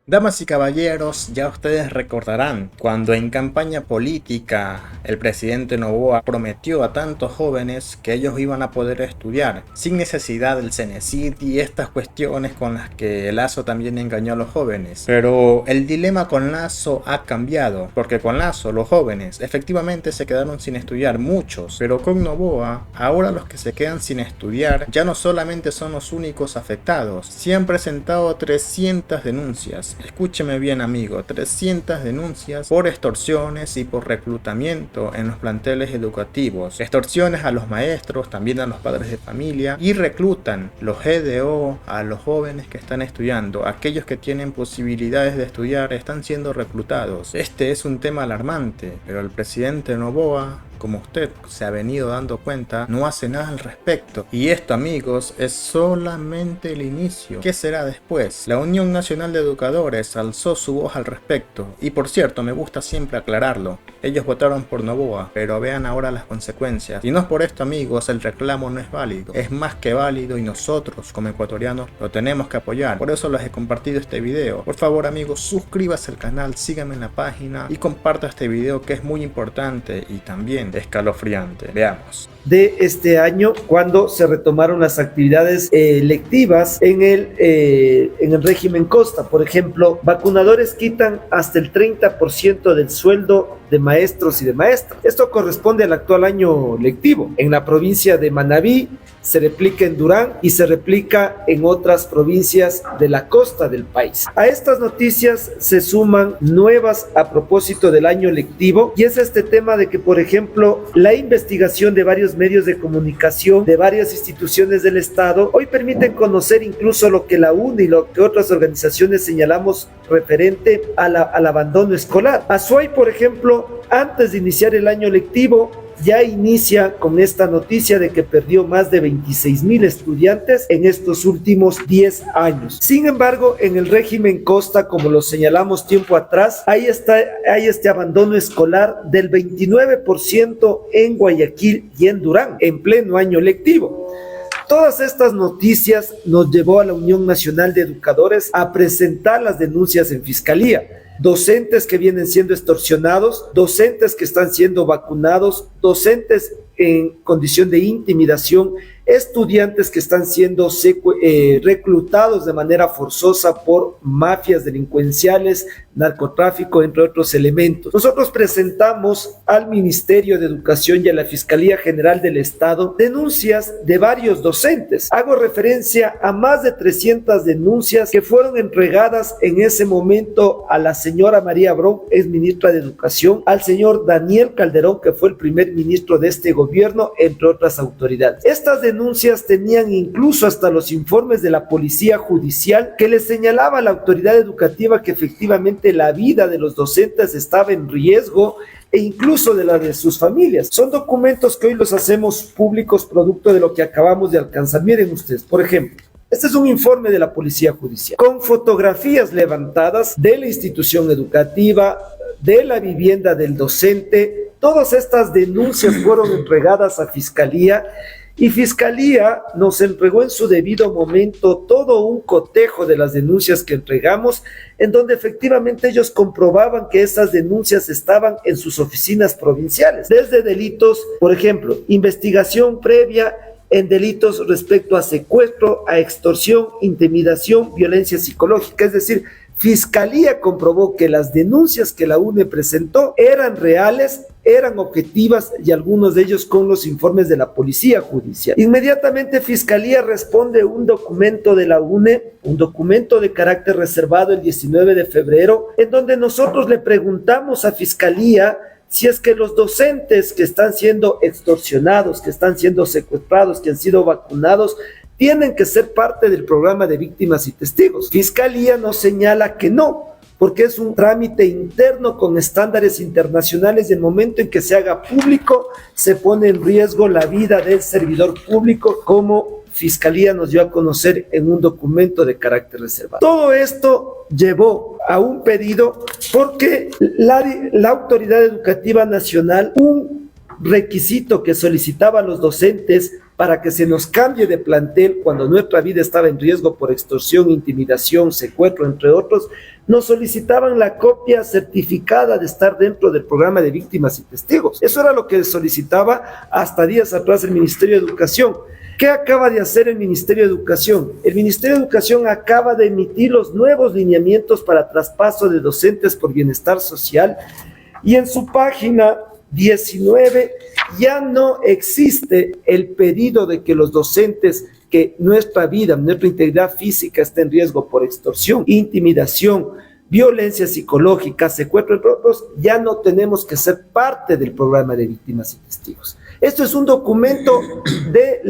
Damas y caballeros, ya ustedes recordarán cuando en campaña política el presidente Noboa prometió a tantos jóvenes que ellos iban a poder estudiar sin necesidad del Cenecit y estas cuestiones con las que Lasso también engañó a los jóvenes. Pero el dilema con Lasso ha cambiado, porque con Lasso los jóvenes efectivamente se quedaron sin estudiar muchos, pero con Noboa ahora los que se quedan sin estudiar ya no solamente son los únicos afectados, se han presentado 300 denuncias. Escúcheme bien, amigo, 300 denuncias por extorsiones y por reclutamiento en los planteles educativos. Extorsiones a los maestros, también a los padres de familia, y reclutan los GDO a los jóvenes que están estudiando. Aquellos que tienen posibilidades de estudiar están siendo reclutados. Este es un tema alarmante, pero el presidente Noboa, como usted se ha venido dando cuenta, no hace nada al respecto. Y esto, amigos, es solamente el inicio. ¿Qué será después? La Unión Nacional de Educadores alzó su voz al respecto. Y por cierto, me gusta siempre aclararlo. Ellos votaron por Noboa, pero vean ahora las consecuencias. Y no es por esto, amigos, el reclamo no es válido. Es más que válido y nosotros, como ecuatorianos, lo tenemos que apoyar. Por eso les he compartido este video. Por favor, amigos, suscríbase al canal, síganme en la página y comparta este video que es muy importante y también escalofriante. Veamos. De este año, cuando se retomaron las actividades lectivas en el régimen Costa. Por ejemplo, vacunadores quitan hasta el 30% del sueldo de maestros y de maestras. Esto corresponde al actual año lectivo. En la provincia de Manabí se replica en Durán y se replica en otras provincias de la costa del país. A estas noticias se suman nuevas a propósito del año lectivo, y es este tema de que, por ejemplo, la investigación de varios medios de comunicación de varias instituciones del Estado hoy permiten conocer incluso lo que la UNE y lo que otras organizaciones señalamos referente al abandono escolar. Azuay, por ejemplo, antes de iniciar el año lectivo, ya inicia con esta noticia de que perdió más de 26,000 estudiantes en estos últimos 10 años. Sin embargo, en el régimen Costa, como lo señalamos tiempo atrás, hay este abandono escolar del 29% en Guayaquil y en Durán, en pleno año lectivo. Todas estas noticias nos llevó a la Unión Nacional de Educadores a presentar las denuncias en Fiscalía. Docentes que vienen siendo extorsionados, docentes que están siendo vacunados, docentes en condición de intimidación, estudiantes que están siendo reclutados de manera forzosa por mafias delincuenciales, narcotráfico, entre otros elementos. Nosotros presentamos al Ministerio de Educación y a la Fiscalía General del Estado denuncias de varios docentes. Hago referencia a más de 300 denuncias que fueron entregadas en ese momento a la señora María Bron, ex ministra de Educación, al señor Daniel Calderón, que fue el primer ministro de este gobierno, entre otras autoridades. Estas denuncias tenían incluso hasta los informes de la Policía Judicial que le señalaba a la autoridad educativa que efectivamente la vida de los docentes estaba en riesgo e incluso de la de sus familias. Son documentos que hoy los hacemos públicos producto de lo que acabamos de alcanzar. Miren ustedes, por ejemplo, este es un informe de la Policía Judicial con fotografías levantadas de la institución educativa, de la vivienda del docente. Todas estas denuncias fueron entregadas a Fiscalía y Fiscalía nos entregó en su debido momento todo un cotejo de las denuncias que entregamos, en donde efectivamente ellos comprobaban que esas denuncias estaban en sus oficinas provinciales, desde delitos, por ejemplo, investigación previa en delitos respecto a secuestro, a extorsión, intimidación, violencia psicológica. Es decir, Fiscalía comprobó que las denuncias que la UNE presentó eran reales, eran objetivas, y algunos de ellos con los informes de la Policía Judicial. Inmediatamente Fiscalía responde un documento de la UNE, un documento de carácter reservado el 19 de febrero, en donde nosotros le preguntamos a Fiscalía si es que los docentes que están siendo extorsionados, que están siendo secuestrados, que han sido vacunados, tienen que ser parte del programa de víctimas y testigos. Fiscalía nos señala que no, porque es un trámite interno con estándares internacionales, y el momento en que se haga público se pone en riesgo la vida del servidor público, como Fiscalía nos dio a conocer en un documento de carácter reservado. Todo esto llevó a un pedido porque la Autoridad Educativa Nacional, un requisito que solicitaba a los docentes para que se nos cambie de plantel cuando nuestra vida estaba en riesgo por extorsión, intimidación, secuestro, entre otros, nos solicitaban la copia certificada de estar dentro del programa de víctimas y testigos. Eso era lo que solicitaba hasta días atrás el Ministerio de Educación. ¿Qué acaba de hacer el Ministerio de Educación? El Ministerio de Educación acaba de emitir los nuevos lineamientos para traspaso de docentes por bienestar social y en su página 19 ya no existe el pedido de que los docentes, que nuestra vida, nuestra integridad física esté en riesgo por extorsión, intimidación, violencia psicológica, secuestro, entre otros, ya no tenemos que ser parte del programa de víctimas y testigos. Esto es un documento de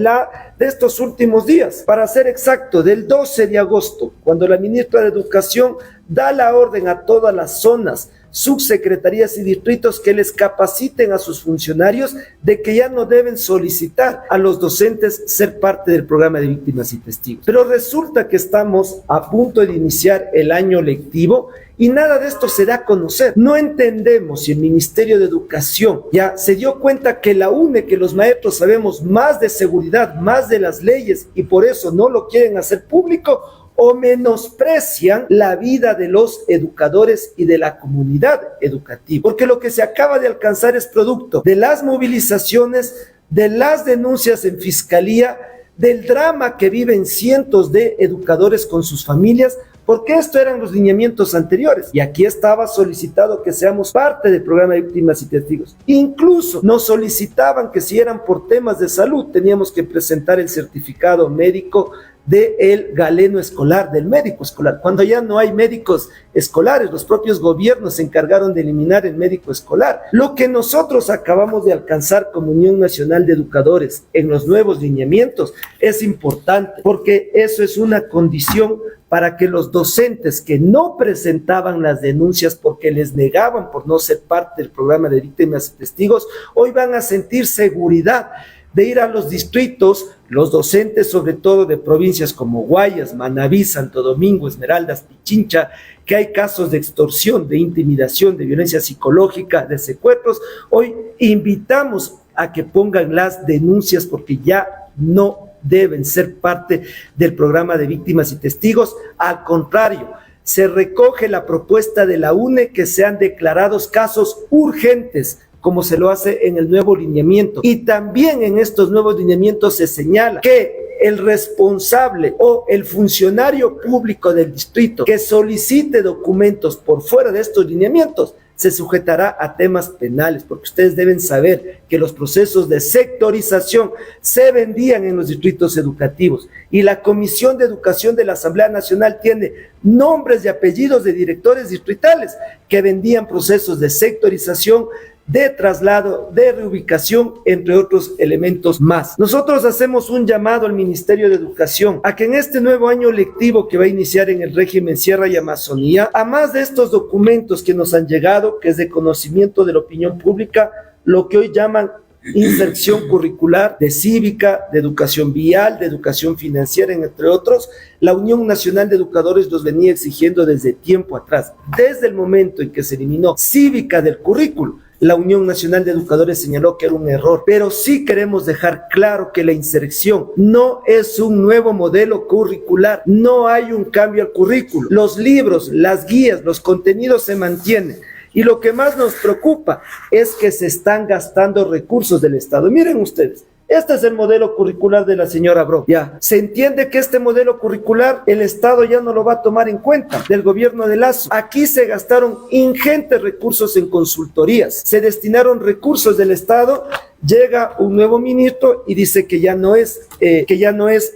estos últimos días, para ser exacto, del 12 de agosto, cuando la ministra de Educación da la orden a todas las zonas, subsecretarías y distritos que les capaciten a sus funcionarios de que ya no deben solicitar a los docentes ser parte del programa de víctimas y testigos. Pero resulta que estamos a punto de iniciar el año lectivo y nada de esto se da a conocer. No entendemos si el Ministerio de Educación ya se dio cuenta que la UNE, que los maestros sabemos más de seguridad, más de las leyes y por eso no lo quieren hacer público, o menosprecian la vida de los educadores y de la comunidad educativa. Porque lo que se acaba de alcanzar es producto de las movilizaciones, de las denuncias en fiscalía, del drama que viven cientos de educadores con sus familias, porque esto eran los lineamientos anteriores. Y aquí estaba solicitado que seamos parte del programa de víctimas y testigos. Incluso nos solicitaban que si eran por temas de salud, teníamos que presentar el certificado médico del galeno escolar, del médico escolar. Cuando ya no hay médicos escolares, los propios gobiernos se encargaron de eliminar el médico escolar. Lo que nosotros acabamos de alcanzar como Unión Nacional de Educadores en los nuevos lineamientos es importante, porque eso es una condición para que los docentes que no presentaban las denuncias porque les negaban por no ser parte del programa de víctimas y testigos, hoy van a sentir seguridad de ir a los distritos, los docentes sobre todo de provincias como Guayas, Manabí, Santo Domingo, Esmeraldas, Pichincha, que hay casos de extorsión, de intimidación, de violencia psicológica, de secuestros. Hoy invitamos a que pongan las denuncias porque ya no deben ser parte del programa de víctimas y testigos. Al contrario, se recoge la propuesta de la UNE que sean declarados casos urgentes, como se lo hace en el nuevo lineamiento. Y también en estos nuevos lineamientos se señala que el responsable o el funcionario público del distrito que solicite documentos por fuera de estos lineamientos se sujetará a temas penales, porque ustedes deben saber que los procesos de sectorización se vendían en los distritos educativos y la Comisión de Educación de la Asamblea Nacional tiene nombres y apellidos de directores distritales que vendían procesos de sectorización, de traslado, de reubicación, entre otros elementos más. Nosotros hacemos un llamado al Ministerio de Educación a que en este nuevo año lectivo que va a iniciar en el régimen Sierra y Amazonía, a más de estos documentos que nos han llegado, que es de conocimiento de la opinión pública, lo que hoy llaman inserción curricular, de cívica, de educación vial, de educación financiera, entre otros, la Unión Nacional de Educadores los venía exigiendo desde tiempo atrás. Desde el momento en que se eliminó cívica del currículo, la Unión Nacional de Educadores señaló que era un error, pero sí queremos dejar claro que la inserción no es un nuevo modelo curricular, no hay un cambio al currículo. Los libros, las guías, los contenidos se mantienen. Y lo que más nos preocupa es que se están gastando recursos del Estado. Miren ustedes, este es el modelo curricular de la señora Bro. Ya, se entiende que este modelo curricular el Estado ya no lo va a tomar en cuenta, del gobierno de Lazo. Aquí se gastaron ingentes recursos en consultorías, se destinaron recursos del Estado. Llega un nuevo ministro y dice que ya no es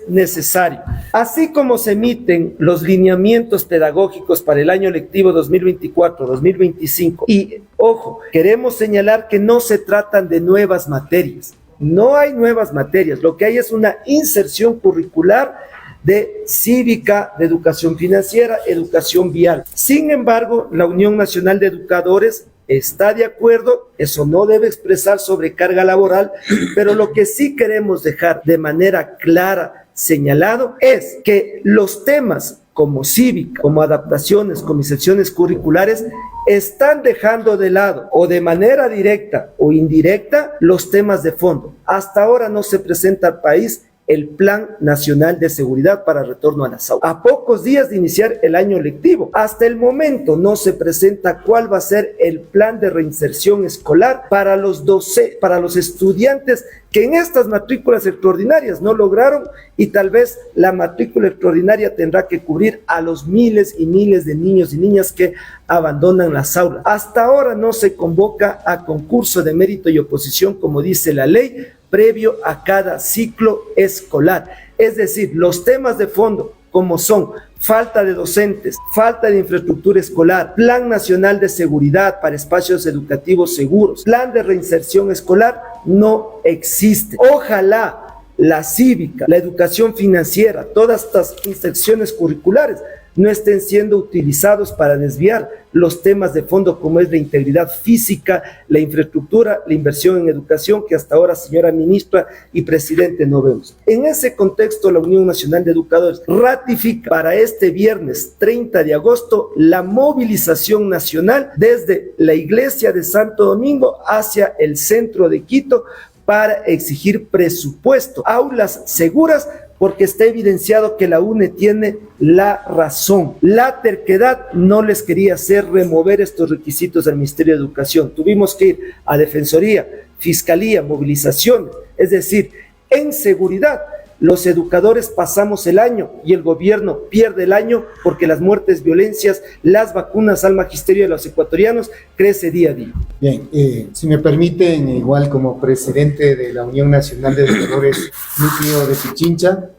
necesario. Así como se emiten los lineamientos pedagógicos para el año lectivo 2024-2025. Y, ojo, queremos señalar que no se tratan de nuevas materias. No hay nuevas materias. Lo que hay es una inserción curricular de cívica, de educación financiera, educación vial. Sin embargo, la Unión Nacional de Educadores está de acuerdo, eso no debe expresar sobrecarga laboral, pero lo que sí queremos dejar de manera clara señalado es que los temas como cívica, como adaptaciones, como secciones curriculares, están dejando de lado o de manera directa o indirecta los temas de fondo. Hasta ahora no se presenta al país el Plan Nacional de Seguridad para Retorno a las Aulas. A pocos días de iniciar el año lectivo, hasta el momento no se presenta cuál va a ser el plan de reinserción escolar para los estudiantes que en estas matrículas extraordinarias no lograron, y tal vez la matrícula extraordinaria tendrá que cubrir a los miles y miles de niños y niñas que abandonan las aulas. Hasta ahora no se convoca a concurso de mérito y oposición, como dice la ley, previo a cada ciclo escolar. Es decir, los temas de fondo, como son falta de docentes, falta de infraestructura escolar, Plan Nacional de Seguridad para espacios educativos seguros, plan de reinserción escolar, no existe. Ojalá la cívica, la educación financiera, todas estas secciones curriculares no estén siendo utilizados para desviar los temas de fondo, como es la integridad física, la infraestructura, la inversión en educación, que hasta ahora, señora ministra y presidente, no vemos. En ese contexto, la Unión Nacional de Educadores ratifica para este viernes 30 de agosto la movilización nacional desde la iglesia de Santo Domingo hacia el centro de Quito para exigir presupuesto, aulas seguras, porque está evidenciado que la UNE tiene la razón. La terquedad no les quería hacer remover estos requisitos al Ministerio de Educación. Tuvimos que ir a Defensoría, Fiscalía, movilizaciones, es decir, en seguridad. Los educadores pasamos el año y el gobierno pierde el año porque las muertes, violencias, las vacunas al magisterio de los ecuatorianos crece día a día. Bien, si me permiten, igual como presidente de la Unión Nacional de Educadores Núcleo de Pichincha,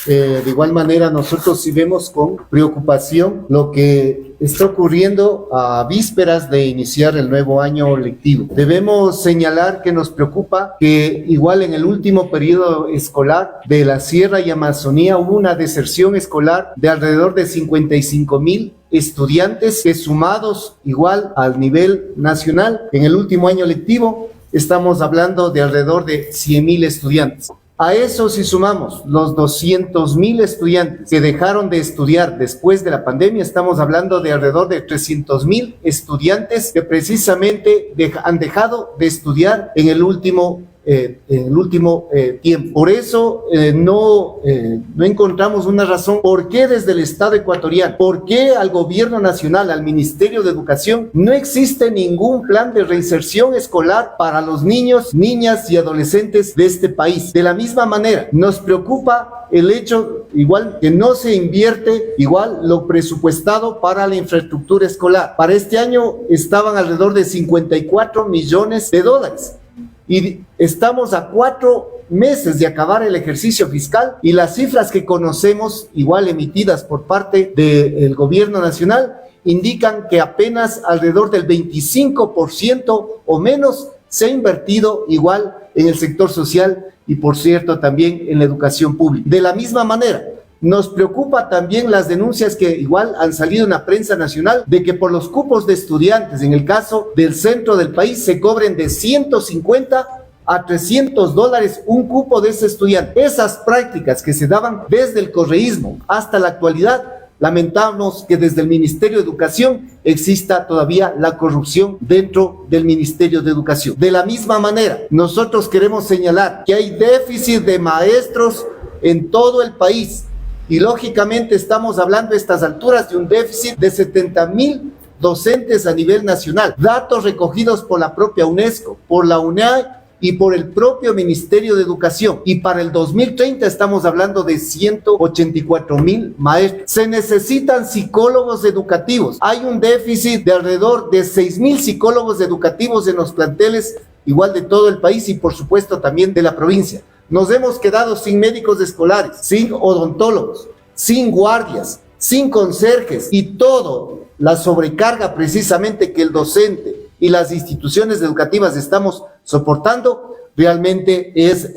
de igual manera nosotros sí vemos con preocupación lo que está ocurriendo a vísperas de iniciar el nuevo año lectivo. Debemos señalar que nos preocupa que igual en el último periodo escolar de la Sierra y Amazonía hubo una deserción escolar de alrededor de 55,000 estudiantes, que sumados igual al nivel nacional en el último año lectivo estamos hablando de alrededor de 100,000 estudiantes. A eso, si sumamos los 200,000 estudiantes que dejaron de estudiar después de la pandemia, estamos hablando de alrededor de 300,000 estudiantes que precisamente han dejado de estudiar en el último tiempo. Por eso no encontramos una razón por qué desde el Estado ecuatoriano, por qué al gobierno nacional, al Ministerio de Educación, no existe ningún plan de reinserción escolar para los niños, niñas y adolescentes de este país. De la misma manera, nos preocupa el hecho igual que no se invierte igual lo presupuestado para la infraestructura escolar. Para este año estaban alrededor de 54 millones de dólares. Y estamos a 4 meses de acabar el ejercicio fiscal y las cifras que conocemos, igual emitidas por parte del gobierno nacional, indican que apenas alrededor del 25% o menos se ha invertido igual en el sector social y, por cierto, también en la educación pública. De la misma manera, nos preocupa también las denuncias que igual han salido en la prensa nacional de que por los cupos de estudiantes, en el caso del centro del país, se cobren de 150 a 300 dólares un cupo de ese estudiante. Esas prácticas que se daban desde el correísmo hasta la actualidad, lamentamos que desde el Ministerio de Educación exista todavía la corrupción dentro del Ministerio de Educación. De la misma manera, nosotros queremos señalar que hay déficit de maestros en todo el país. Y lógicamente estamos hablando a estas alturas de un déficit de 70,000 docentes a nivel nacional. Datos recogidos por la propia UNESCO, por la UNED y por el propio Ministerio de Educación. Y para el 2030 estamos hablando de 184,000 maestros. Se necesitan psicólogos educativos. Hay un déficit de alrededor de 6,000 psicólogos educativos en los planteles, igual de todo el país y por supuesto también de la provincia. Nos hemos quedado sin médicos escolares, sin odontólogos, sin guardias, sin conserjes y todo la sobrecarga precisamente que el docente y las instituciones educativas estamos soportando realmente es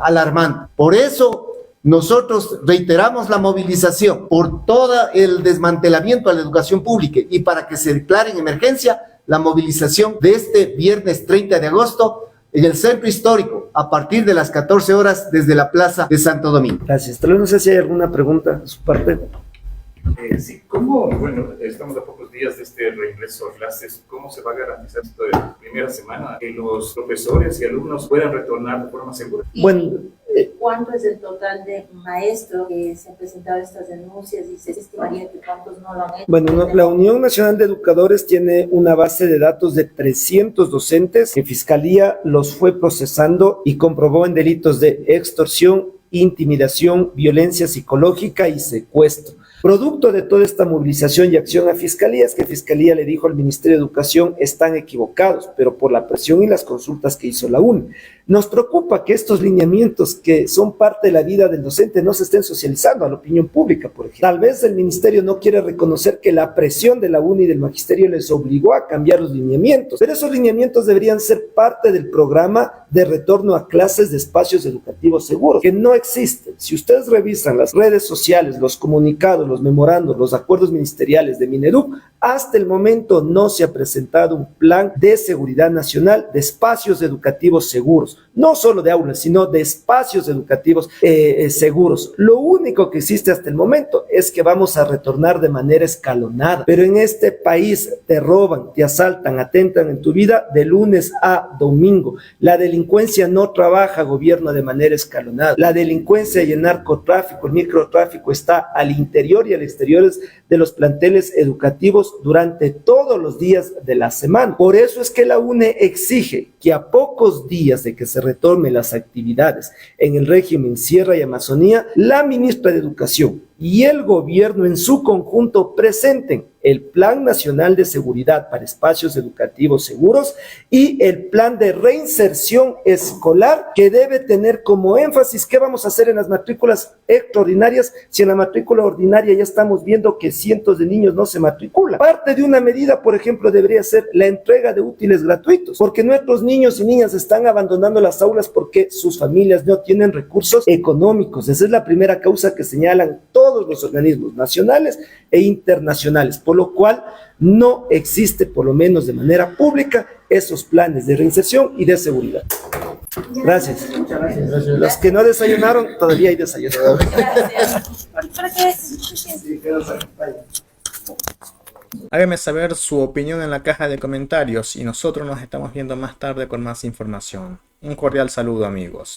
alarmante. Por eso nosotros reiteramos la movilización por todo el desmantelamiento a la educación pública y para que se declare en emergencia la movilización de este viernes 30 de agosto en el centro histórico, a partir de las 14 horas desde la Plaza de Santo Domingo. Gracias. Tal vez no sé si hay alguna pregunta de su parte. Sí, ¿cómo, bueno, estamos a pocos días de este reingreso a clases, cómo se va a garantizar esto de la primera semana que los profesores y alumnos puedan retornar de forma segura? Bueno, ¿cuánto es el total de maestros que se han presentado estas denuncias y se estimaría que cuántos no lo han hecho? Bueno, la Unión Nacional de Educadores tiene una base de datos de 300 docentes que Fiscalía los fue procesando y comprobó en delitos de extorsión, intimidación, violencia psicológica y secuestro. Producto de toda esta movilización y acción a Fiscalía es que Fiscalía le dijo al Ministerio de Educación: están equivocados, pero por la presión y las consultas que hizo la UNE. Nos preocupa que estos lineamientos que son parte de la vida del docente no se estén socializando a la opinión pública, por ejemplo. Tal vez el Ministerio no quiere reconocer que la presión de la UNE y del Magisterio les obligó a cambiar los lineamientos, pero esos lineamientos deberían ser parte del programa de retorno a clases de espacios educativos seguros, que no existen. Si ustedes revisan las redes sociales, los comunicados, los memorandos, los acuerdos ministeriales de Mineduc, hasta el momento no se ha presentado un plan de seguridad nacional de espacios educativos seguros, no solo de aulas, sino de espacios educativos seguros. Lo único que existe hasta el momento es que vamos a retornar de manera escalonada, pero en este país te roban, te asaltan, atentan en tu vida de lunes a domingo. La delincuencia no trabaja, gobierno, de manera escalonada. La delincuencia y el narcotráfico, el microtráfico está al interior y al exterior de los planteles educativos durante todos los días de la semana. Por eso es que la UNE exige que a pocos días de que se retomen las actividades en el régimen Sierra y Amazonía, la ministra de Educación y el gobierno en su conjunto presenten el Plan Nacional de Seguridad para Espacios Educativos Seguros y el Plan de Reinserción Escolar, que debe tener como énfasis qué vamos a hacer en las matrículas extraordinarias, si en la matrícula ordinaria ya estamos viendo que cientos de niños no se matriculan. Parte de una medida, por ejemplo, debería ser la entrega de útiles gratuitos, porque nuestros niños y niñas están abandonando las aulas porque sus familias no tienen recursos económicos. Esa es la primera causa que señalan todos los organismos nacionales e internacionales, por lo cual no existe, por lo menos de manera pública, esos planes de reinserción y de seguridad. Gracias. Muchas gracias. Los que no desayunaron, todavía hay desayuno. Gracias. Háganme saber su opinión en la caja de comentarios y nosotros nos estamos viendo más tarde con más información. Un cordial saludo, amigos.